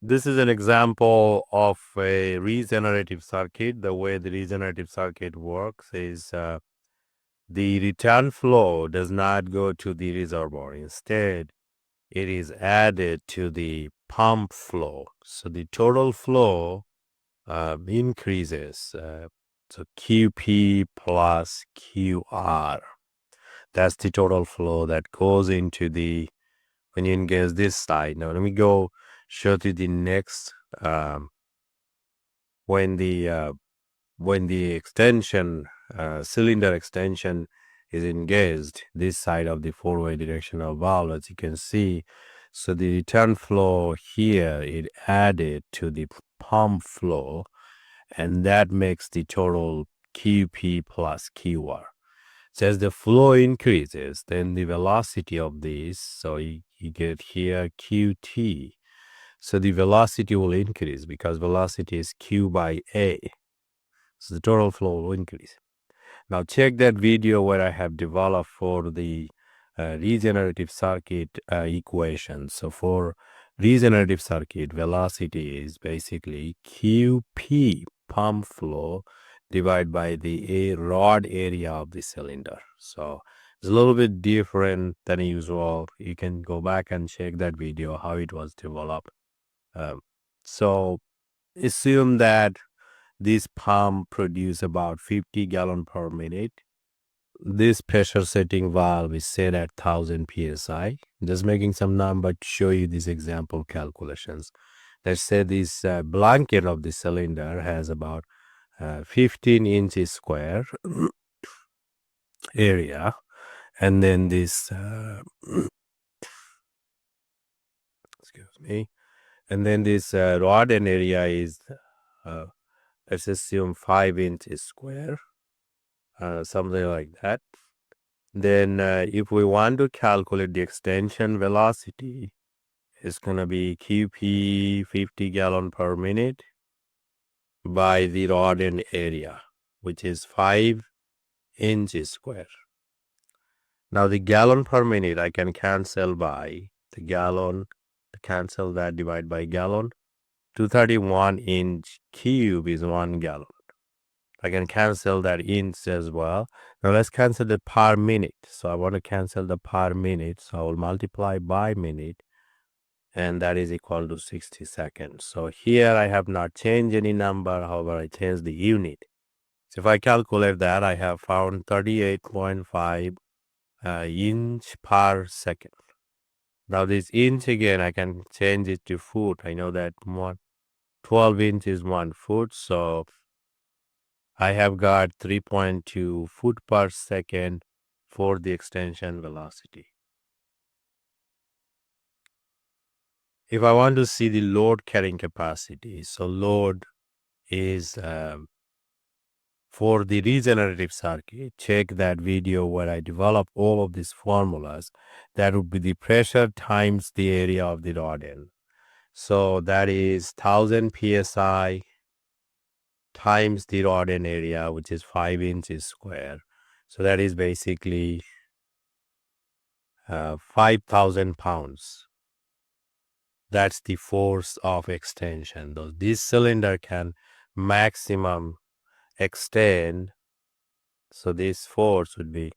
This is an example of a regenerative circuit. The way the regenerative circuit works is the return flow does not go to the reservoir. Instead, it is added to the pump flow. So the total flow increases. So QP plus QR. That's the total flow that goes into the, when you engage this side. Now, let me go show you the next, um, when the extension, cylinder extension is engaged, this side of the four-way directional valve, as you can see. So the return flow here, it added to the pump flow, and that makes the total QP plus QR. So as the flow increases, then the velocity of this, so you get here QT. So the velocity will increase because velocity is Q by A. So the total flow will increase. Now check that video where I have developed for the regenerative circuit equation. So for regenerative circuit, velocity is basically QP, pump flow, divided by the rod area of the cylinder. So it's a little bit different than usual. You can go back and check that video, how it was developed. Um, so assume that this pump produces about 50 gallon per minute. This pressure setting valve is set at 1000 psi. Just making some number to show you these example calculations. Let's say this blanket of the cylinder has about 15 inches square area, and then this excuse me, and then this rod end area is let's assume 5 inches square, something like that. Then if we want to calculate the extension velocity, it's going to be QP 50 gallon per minute by the rod end area, which is 5 inches square. Now the gallon per minute I can cancel by the gallon, cancel that, divide by gallon. 231 inch cube is 1 gallon. I can cancel that inch as well. Now let's cancel the per minute. So I want to cancel the per minute. So I will multiply by minute, and that is equal to 60 seconds. So here I have not changed any number. However, I changed the unit. So if I calculate that, I have found 38.5 inch per second. Now this inch again, I can change it to foot. I know that 12 inch is 1 foot. So I have got 3.2 foot per second for the extension velocity. If I want to see the load carrying capacity, so load is for the regenerative circuit, check that video where I develop all of these formulas. That would be the pressure times the area of the rod end. So that is 1000 psi times the rod end area, which is 5 inches square. So that is basically 5,000 pounds. That's the force of extension. Though this cylinder can maximum extend, so this force would be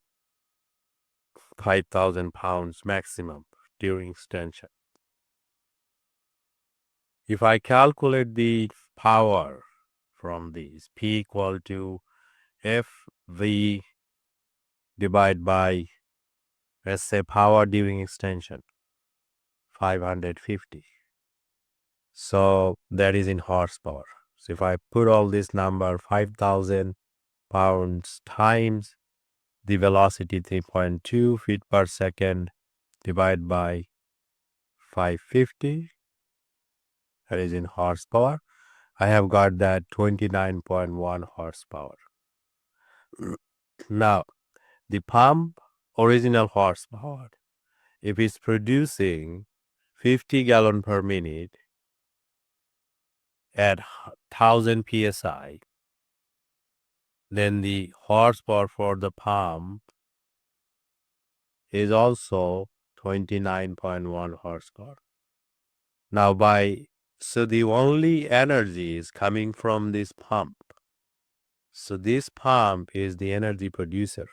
5,000 pounds maximum during extension. If I calculate the power from these, P equal to FV divided by, let's say, power during extension, 550. So that is in horsepower. So if I put all this number, 5,000 pounds times the velocity 3.2 feet per second divided by 550, that is in horsepower, I have got that 29.1 horsepower. Now, the pump original horsepower, if it's producing 50 gallon per minute at 1000 psi, then the horsepower for the pump is also 29.1 horsepower. Now by So the only energy is coming from this pump. So this pump is the energy producer.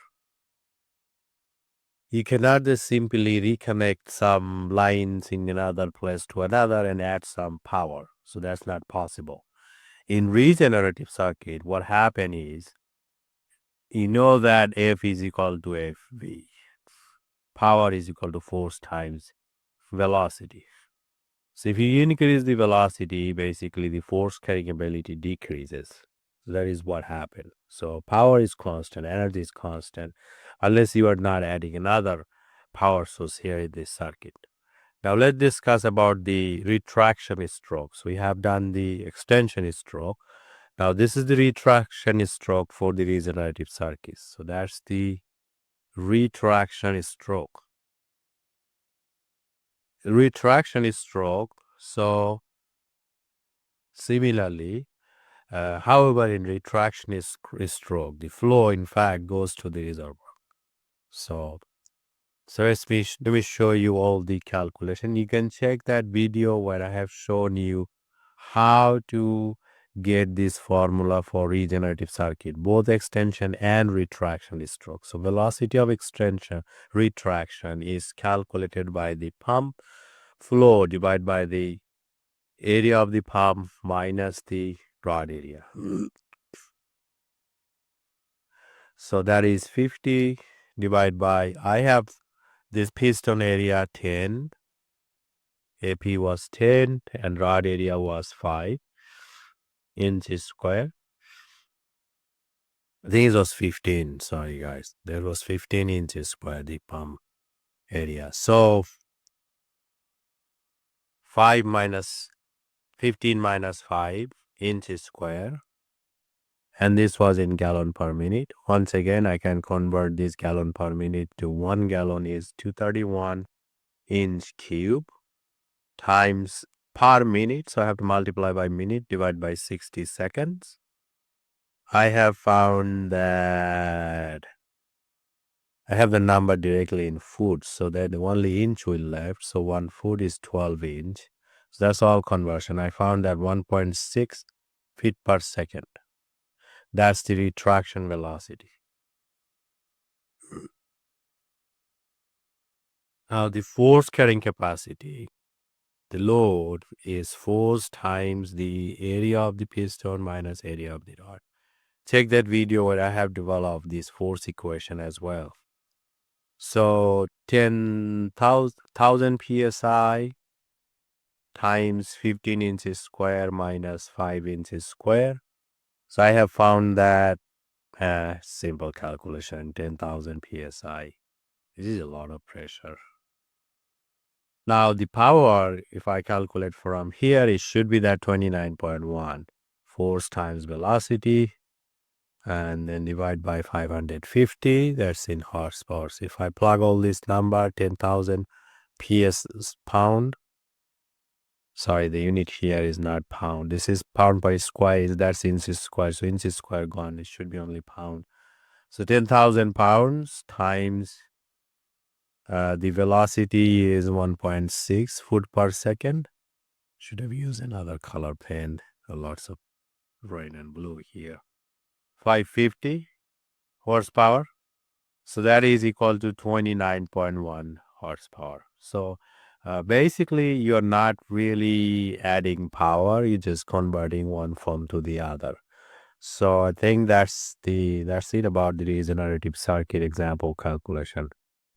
You cannot just simply reconnect some lines in another place to another and add some power. So that's not possible. In regenerative circuit, what happen is you know that F is equal to FV. Power is equal to force times velocity. So if you increase the velocity, basically the force carrying ability decreases. So that is what happened. So power is constant, energy is constant, unless you are not adding another power source here in this circuit. Now let's discuss about the retraction stroke. So we have done the extension stroke. Now this is the retraction stroke for the regenerative circuits. So that's the retraction stroke. Retraction stroke. So similarly, however, in retraction stroke, the flow in fact goes to the reservoir. So, let me show you all the calculation. You can check that video where I have shown you how to get this formula for regenerative circuit, both extension and retraction stroke. So velocity of extension, retraction is calculated by the pump flow divided by the area of the pump minus the rod area. So that is 50 divided by, I have this piston area 10, AP was 10, and rod area was 5 inches square. I think it was 15, sorry guys. There was 15 inches square, the pump area. So 5 minus 15 minus 5 inches square. And this was in gallon per minute. Once again, I can convert this gallon per minute to 1 gallon is 231 inch cube times per minute. So I have to multiply by minute, divide by 60 seconds. I have found that I have the number directly in foot, so that only inch will left. So 1 foot is 12 inch. So that's all conversion. I found that 1.6 feet per second. That's the retraction velocity. Now the force carrying capacity, the load is force times the area of the piston minus area of the rod. Check that video where I have developed this force equation as well. So 10,000 psi times 15 inches square minus 5 inches square. So I have found that simple calculation, 10,000 psi. This is a lot of pressure. Now the power, if I calculate from here, it should be that 29.1 force times velocity and then divide by 550. That's in horsepower. So if I plug all this number, 10,000 PS pound. Sorry, the unit here is not pound. This is pound per square. That's inches square. So inches square gone. It should be only pound. So 10,000 pounds times the velocity is 1.6 foot per second. Should have used another color pen. Lots of red and blue here. 550 horsepower. So that is equal to 29.1 horsepower. So basically, you're not really adding power. You're just converting one form to the other. So I think that's it about the regenerative circuit example calculation.